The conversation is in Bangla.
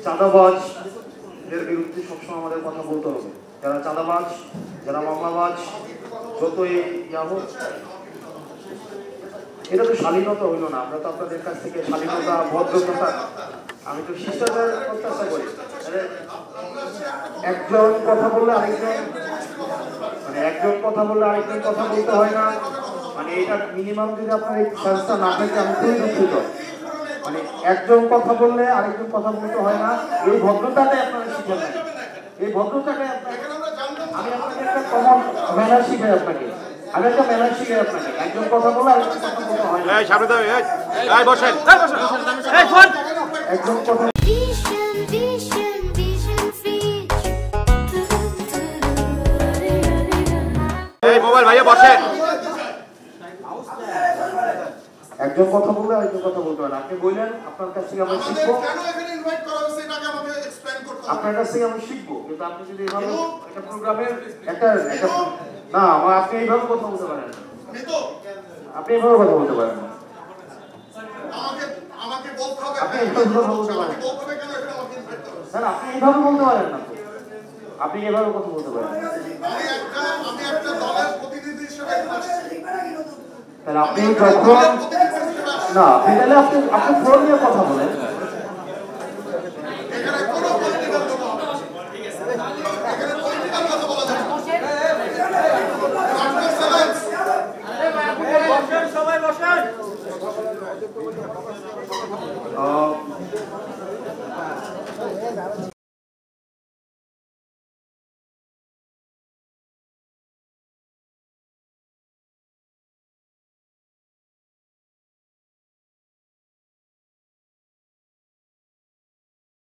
চাঁদাবাজদের বিরুদ্ধে সবসময় আমাদের কথা বলতে হবে। যারা চাঁদাবাজ, যারা মামলাবাজ, যতই ইয়া হোক, এটা তো শালীনতা হইল না। আমরা তো আপনাদের কাছ থেকে শালীনতা, ভদ্রতা, আমি তো শিষ্টাচার প্রত্যাশা করি। একজন কথা বললে আরেকজন, মানে একজন কথা বললে আরেকজন কথা বলতে হয় না, মানে এটা মিনিমাম যদি আপনার এই সংস্থা না থাকে আমি খুবই দুঃখিত। মানে একজন কথা বললে আরেকজন কথা বলতে হয় না, এই ভদ্রতাটাই আপনারা শিখেন না। এই ভদ্রতাটাই আমি আপনাকে একটা কমন ম্যানার শিখাই আপনাকে। আমি একটা ম্যানার শিখাই আপনাকে। একজন কথা বললে আরেকজন কথা বলতে হয় না। একজন কথা মোবাইল ভাইয়া বসেন। একজন কথা বললে আরেকজন কথা বলতে হয় না। আপনি বললেন আপনার কাছ থেকে আমরা শিখবো, আপনার কাছ থেকে আমরা শিখবো, কিন্তু আপনি যদি এইভাবে একটা প্রোগ্রামের একটা না, আপনি এইভাবে কথা বলতে পারেন, আপনি এইভাবে কথা বলতে পারেন না, আপনি এইভাবে কথা বলতে পারেন না, আপনি এইভাবে বলতে পারেন না, আপনি এভাবে কথা বলতে পারেন। তাহলে আপনি যখন না, তাহলে আপনি ফোন নিয়ে কথা বলেন। সবাই বসেন।